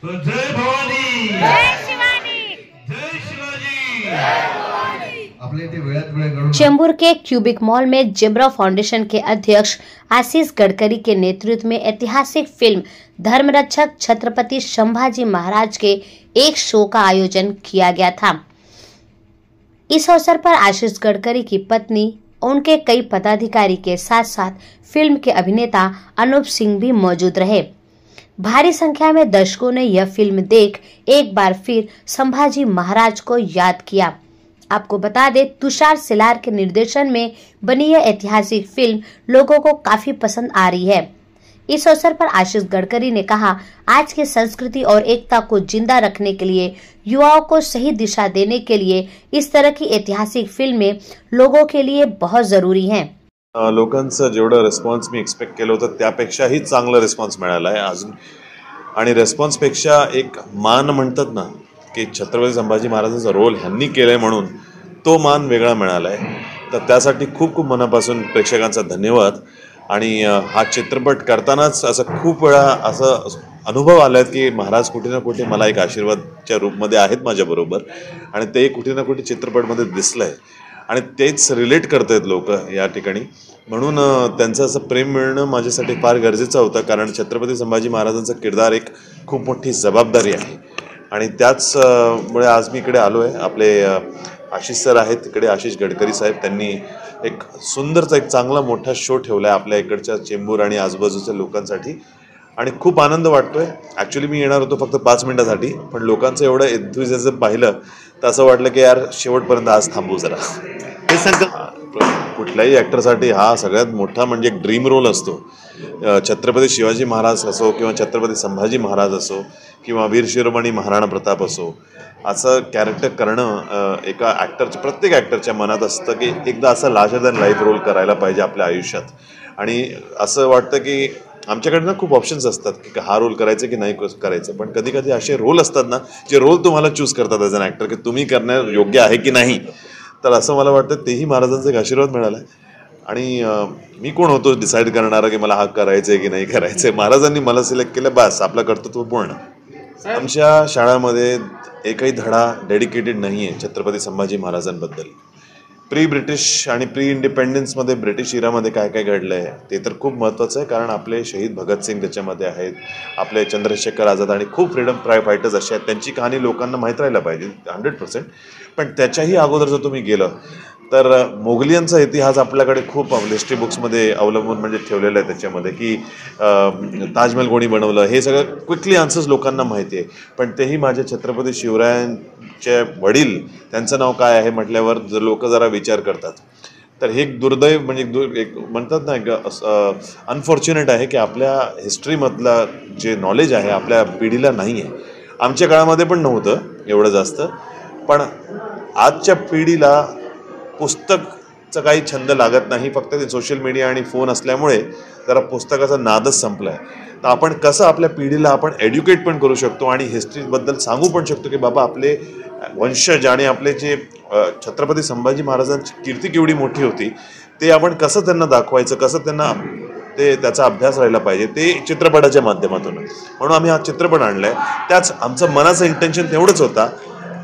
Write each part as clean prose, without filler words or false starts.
जय भवानी, जय शिवानी, जय शिवाजी। चेंबूर के cubic mall में zebra foundation के अध्यक्ष आशीष गडकरी के नेतृत्व में ऐतिहासिक फिल्म धर्मरक्षक छत्रपति संभाजी महाराज के एक शो का आयोजन किया गया था। इस अवसर पर आशीष गडकरी की पत्नी, उनके कई पदाधिकारी के साथ साथ फिल्म के अभिनेता अनूप सिंह भी मौजूद रहे। भारी संख्या में दर्शकों ने यह फिल्म देख एक बार फिर संभाजी महाराज को याद किया। आपको बता दें, तुषार सिलार के निर्देशन में बनी यह ऐतिहासिक फिल्म लोगों को काफी पसंद आ रही है। इस अवसर पर आशीष गडकरी ने कहा, आज की संस्कृति और एकता को जिंदा रखने के लिए, युवाओं को सही दिशा देने के लिए इस तरह की ऐतिहासिक फिल्में लोगों के लिए बहुत जरूरी हैं। लोकांचं जेवढं रिस्पॉन्स मी एक्सपेक्ट केलं होतं त्यापेक्षाही चांगला रिस्पॉन्स मिळाला आहे अजून। आणि रिस्पॉन्सपेक्षा एक मान म्हणतात ना, की छत्रपती संभाजी महाराजांचा रोल ह्यांनी केलाय म्हणून तो मान वेगळा मिळाला आहे। तर त्यासाठी खूप खूप मनापासून प्रेक्षकांचा धन्यवाद। आणि हा चित्रपट करतानाच असं खूप वेळा असं अनुभव आला की महाराज कुठे ना कुठे मला एक आशीर्वादच्या रूपमध्ये आहेत माझ्याबरोबर, आणि ते कुठे ना कुठे चित्रपटमध्ये दिसलंय आणि तेच रिलेट करतायत लोक या ठिकाणी। म्हणून त्यांचं असं प्रेम मिळणं माझ्यासाठी फार गरजेचं होतं, कारण छत्रपती संभाजी महाराजांचा किरदार एक खूप मोठी जबाबदारी आहे। आणि त्याचमुळे आज मी इकडे आलो आहे। आपले आशिष सर आहेत तिकडे, आशिष गडकरी साहेब, त्यांनी एक सुंदरचा एक चांगला मोठा शो ठेवला आहे आपल्या इकडच्या चेंबूर आणि आजूबाजूच्या लोकांसाठी, आणि खूप आनंद वाटतोय। ॲक्च्युली मी येणार होतो फक्त 5 मिनिटासाठी, पण लोकांचं एवढं एन्थुझियाझम पाहिलं तर असं वाटलं की यार शेवटपर्यंत आज थांबू जरा। हे कुठल्याही ॲक्टरसाठी हा सगळ्यात मोठा म्हणजे एक ड्रीम रोल असतो। छत्रपती शिवाजी महाराज असो किंवा छत्रपती संभाजी महाराज असो किंवा वीर शिरोमणी महाराणा प्रताप असो, असं कॅरेक्टर करणं एका ॲक्टरच्या, प्रत्येक ॲक्टरच्या मनात असतं की एकदा असं लार्जर दॅन लाईफ रोल करायला पाहिजे आपल्या आयुष्यात। आणि असं वाटतं की आमच्याकडे ना खूप ऑप्शन्स असतात की हा रोल करायचं की नाही करायचं, पण कधी कधी असे रोल असतात ना जे रोल तुम्हाला चूज करतात ॲज अन ॲक्टर की तुम्ही करण्यास योग्य आहे की नाही। तर असं मला वाटतं तेही महाराजांचा एक आशीर्वाद मिळाला आहे। आणि मी कोण होतो डिसाईड करणारा की मला हा करायचं आहे की नाही करायचं आहे। महाराजांनी मला सिलेक्ट केलं, बस आपलं कर्तृत्व पूर्ण। आमच्या शाळामध्ये एकही धडा डेडिकेटेड नाही आहे छत्रपती संभाजी महाराजांबद्दल। प्री ब्रिटिश आणि प्री इंडिपेंडन्समध्ये ब्रिटिश इरामध्ये काय काय घडलं आहे ते तर खूप महत्त्वाचं आहे, कारण आपले शहीद भगतसिंग त्याच्यामध्ये आहेत, आपले चंद्रशेखर आझाद आणि खूप फ्रीडम फायटर्स असे आहेत, त्यांची कहाणी लोकांना माहीत राहायला पाहिजे 100%। पण त्याच्याही अगोदर जर तुम्ही गेलं तर मोगलियांचा इतिहास आपल्याकडे खूप हिस्ट्री बुक्समध्ये अवलंबून म्हणजे ठेवलेलं आहे त्याच्यामध्ये, की ताजमहल कोणी बनवलं हे सगळं क्विकली आन्सर्स लोकांना माहिती आहे। पण तेही माझ्या छत्रपती शिवरायांचे वडील, त्यांचं नाव काय आहे म्हटल्यावर जर लोक जरा विचार करतात तर हे एक दुर्दैव म्हणजे एक म्हणतात ना, एक अनफॉर्च्युनेट आहे की आपल्या हिस्ट्रीमधला जे नॉलेज आहे आपल्या पिढीला नाही आहे। आमच्या काळामध्ये पण नव्हतं एवढं जास्त, पण आजच्या पिढीला पुस्तकचा काही छंद लागत नाही, फक्त ते सोशल मीडिया आणि फोन असल्यामुळे जरा पुस्तकाचा नादच संपला आहे। तर आपण कसं आपल्या पिढीला आपण एड्युकेट पण करू शकतो आणि हिस्ट्रीबद्दल सांगू पण शकतो की बाबा आपले वंशज आणि आपले जे छत्रपती संभाजी महाराजांची कीर्ती केवढी मोठी होती ते आपण कसं त्यांना दाखवायचं, कसं त्यांना त्याचा अभ्यास राहिला पाहिजे ते चित्रपटाच्या माध्यमातून। म्हणून आम्ही हा चित्रपट आणलाय। त्याच आमचं मनाचं इंटेन्शन तेवढंच होता।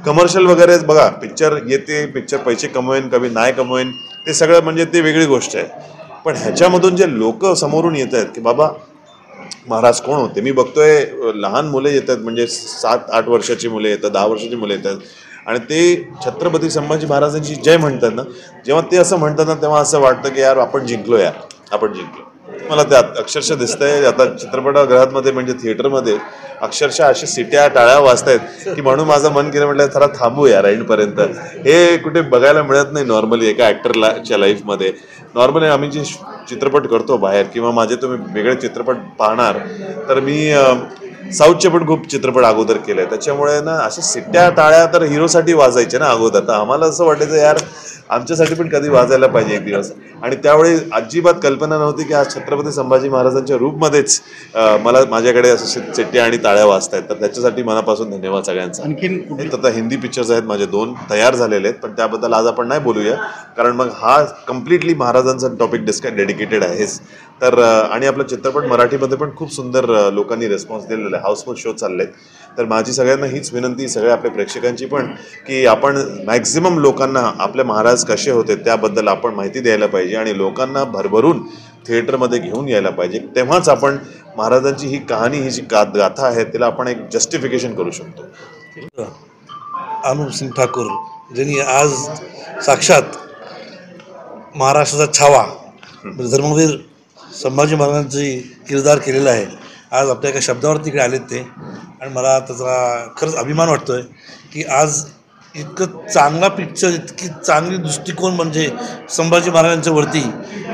कमर्शियल वगैरे बघा, पिक्चर येते, पिक्चर पैसे कमवेन कभी नाही कमवेन ते सगळं म्हणजे ते वेगळी गोष्ट आहे, पण ह्याच्यामधून जे लोक समोरून येत आहेत की बाबा महाराज कोण होते, मी बघतोय लहान मुले येतात, म्हणजे 7-8 वर्षाची मुले येतात, 10 वर्षाची मुले येतात, आणि ते छत्रपती संभाजी महाराजांची जय म्हणतात ना, जेव्हा ते असं म्हणतात ना तेव्हा असं वाटतं की यार आपण जिंकलो, यार आपण जिंकलो। मला त्यात अक्षरशः दिसतंय आता चित्रपटगृहामध्ये म्हणजे थिएटरमध्ये अक्षरशः अशी सिट्या टाळ्या वाजतायत की म्हणून माझं मन केलं म्हटलं जरा थांबू यार एंडपर्यंत। हे कुठे बघायला मिळत नाही नॉर्मली एका ॲक्टरच्या लाईफमध्ये। नॉर्मली आम्ही जे चित्रपट करतो बाहेर किंवा माझे तुम्ही वेगळे चित्रपट पाहणार तर मी साऊथचे पण खूप चित्रपट अगोदर केले, त्याच्यामुळे ना अशा सिट्ट्या टाळ्या तर हिरोसाठी वाजायचे ना अगोदर. तर आम्हाला असं वाटायचं यार आमच्यासाठी पण कधी वाजायला पाहिजे एक दिवस. आणि त्यावेळी अजिबात कल्पना नव्हती की आज छत्रपती संभाजी महाराजांच्या रूपमध्येच मला माझ्याकडे असं सिट्ट्या आणि टाळ्या वाजतायत. तर त्याच्यासाठी मनापासून धन्यवाद सगळ्यांचा. आणखी आता हिंदी पिक्चर्स आहेत माझे 2 तयार झालेले आहेत, पण त्याबद्दल आज आपण नाही बोलूया, कारण मग हा कम्प्लिटली महाराजांचा टॉपिक डेडिकेटेड आहेच. तर आणि आपला चित्रपट मराठीमध्ये पण खूप सुंदर लोकांनी रिस्पॉन्स दिलेला आहे, हाऊसफुल शो चाललेत. तर माझी सगळ्यांना हीच विनंती, सगळ्या आपल्या प्रेक्षकांची पण, की आपण मॅक्झिमम लोकांना आपले महाराज कसे होते त्याबद्दल आपण माहिती द्यायला पाहिजे आणि लोकांना भरभरून थिएटरमध्ये घेऊन यायला पाहिजे. तेव्हाच आपण महाराजांची ही कहाणी, ही जी गाथा आहे तिला आपण एक जस्टिफिकेशन करू शकतो. अनुप सिंग ठाकूर ज्यांनी आज साक्षात महाराष्ट्राचा छावा धर्मवीर संभाजी महाराजांची किरदार केलेला आहे, आज आपल्या एका शब्दावरती इकडे आलेत ते. आणि मला त्याचा खरंच अभिमान वाटतो आहे की आज इतकं चांगला पिक्चर, इतकी चांगली दृष्टिकोन म्हणजे संभाजी महाराजांच्या वरती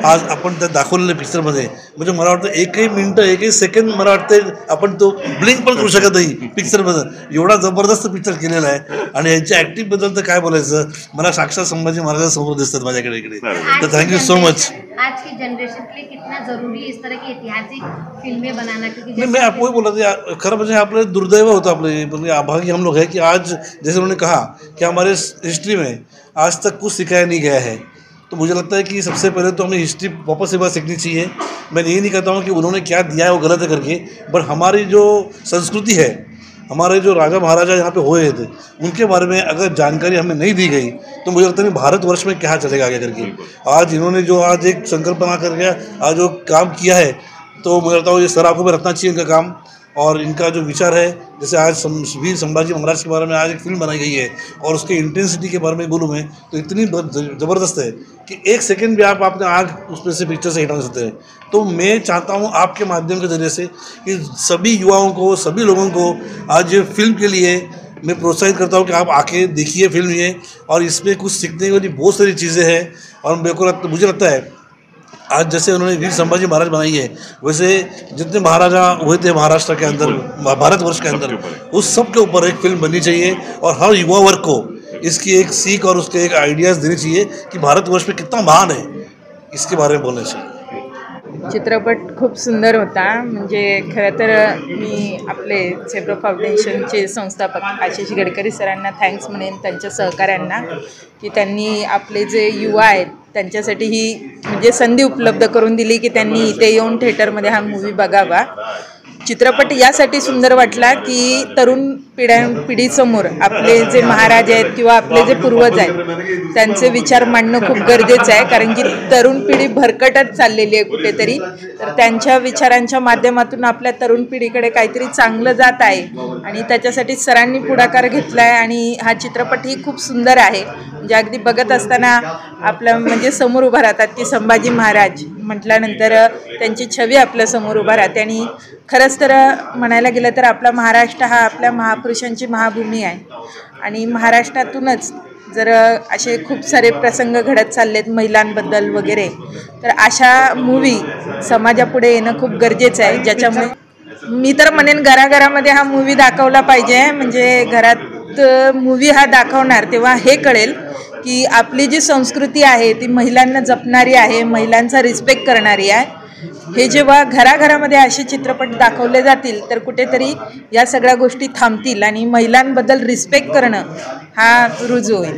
आज आपण त्या दाखवलेल्या पिक्चरमध्ये, म्हणजे मला वाटतं एकही मिनटं एकही सेकंड मला वाटतं आपण तो ब्लिंक पण करू शकत नाही पिक्चरमध्ये. एवढा जबरदस्त पिक्चर केलेला आहे. आणि यांच्या ॲक्टिंगबद्दल तर काय बोलायचं, मला साक्षात संभाजी महाराजांसमोर दिसतात माझ्याकडे इकडे. तर थँक्यू सो मच. आज की जनरेशन के लिए कितना जरूरी है इस तरह की ऐतिहासिक फिल्में बनाना, क्योंकि नहीं मैं आपको ही बोला था, खरा म्हणजे आपले दुर्दैव होता, अपने मतलब अभागी हम लोग हैं कि आज जैसे उन्होंने कहा कि हमारे हिस्ट्री में आज तक कुछ सिखाया नहीं गया है. तो मुझे लगता है कि सबसे पहले तो हमें हिस्ट्री वापस एक बार सीखनी चाहिए. मैं ये नहीं कहता हूँ कि उन्होंने क्या दिया है वो गलत है करके, बट हमारी जो संस्कृति है, हमारे जो राजा महाराजा यहाँ पे हुए थे उनके बारे में अगर जानकारी हमें नहीं दी गई तो मुझे लगता है भारतवर्ष में क्या चलेगा आगे करके. आज इन्होंने जो आज एक संकल्पना करके आज जो काम किया है, तो मुझे लगता है ये सर आंखों में रखना चाहिए इनका काम. और इनका जो विचार है, जैसे आज वीर संभाजी महाराज के बारे में आज एक फिल्म बनाई गई है और उसके इंटेंसिटी के बारे में बोलूँ मैं तो इतनी ज़बरदस्त है कि एक सेकंड भी आप अपने आँख उसमें से पिक्चर से हटा सकते हैं. तो मैं चाहता हूँ आपके माध्यम के ज़रिए से कि सभी युवाओं को, सभी लोगों को आज ये फिल्म के लिए मैं प्रोत्साहित करता हूँ कि आप आके देखिए फिल्म ये, और इसमें कुछ सीखने वाली बहुत सारी चीज़ें हैं. और मुझे लगता है आज जैसे उन्होंने वीर संभाजी महाराज बनाई है, वैसे जितने महाराजा हुए थे महाराष्ट्र के अंदर, भारतवर्ष के अंदर, उस सब के ऊपर एक फिल्म बननी चाहिए. और हर युवा वर्ग को इसकी एक सीख और उसके एक आइडियाज़ देने चाहिए कि भारतवर्ष में कितना महान है, इसके बारे में बोलना चाहिए. चित्रपट खूप सुंदर होता. म्हणजे खरं तर मी आपले झेब्रा फाउंडेशनचे संस्थापक आशिष गडकरी सरांना थँक्स म्हणेन, त्यांच्या सहकाऱ्यांना, की त्यांनी आपले जे युवा आहेत त्यांच्यासाठी ही म्हणजे संधी उपलब्ध करून दिली की त्यांनी इथे येऊन थिएटरमध्ये हा मूवी बघावा. चित्रपट यासाठी सुंदर वाटला की तरुण पिढीसमोर आपले जे महाराज आहेत किंवा आपले जे पूर्वज आहेत त्यांचे विचार मांडणं खूप गरजेचं आहे, कारण की तरुण पिढी भरकटत चाललेली आहे कुठेतरी. तर त्यांच्या विचारांच्या माध्यमातून आपल्या तरुण पिढीकडे काहीतरी चांगलं जात आहे आणि त्याच्यासाठी सरांनी पुढाकार घेतला आहे. आणि हा चित्रपटही खूप सुंदर आहे. म्हणजे अगदी बघत असताना आपलं म्हणजे समोर उभा राहतात की संभाजी महाराज म्हटल्यानंतर त्यांची छवी आपल्या समोर उभा राहते. आणि खरंच तर म्हणायला गेलं तर आपला महाराष्ट्र हा आपल्या महापुरुषांची महाभूमी आहे. आणि महाराष्ट्रातूनच जर असे खूप सारे प्रसंग घडत चाललेत महिलांबद्दल वगैरे, तर अशा मूवी समाजापुढे येणं खूप गरजेचं आहे. ज्याच्यामुळे मी तर म्हणेन घराघरामध्ये हा मूवी दाखवला पाहिजे. म्हणजे घरात मूवी हा दाखवणार तेव्हा हे कळेल की आपली जी संस्कृती आहे ती महिलांना जपणारी आहे, महिलांचा रिस्पेक्ट करणारी आहे. हे जेव्हा घराघरामध्ये असे चित्रपट दाखवले जातील तर कुठेतरी या सगळ्या गोष्टी थांबतील आणि महिलांबद्दल रिस्पेक्ट करणं हा रुजू होईल.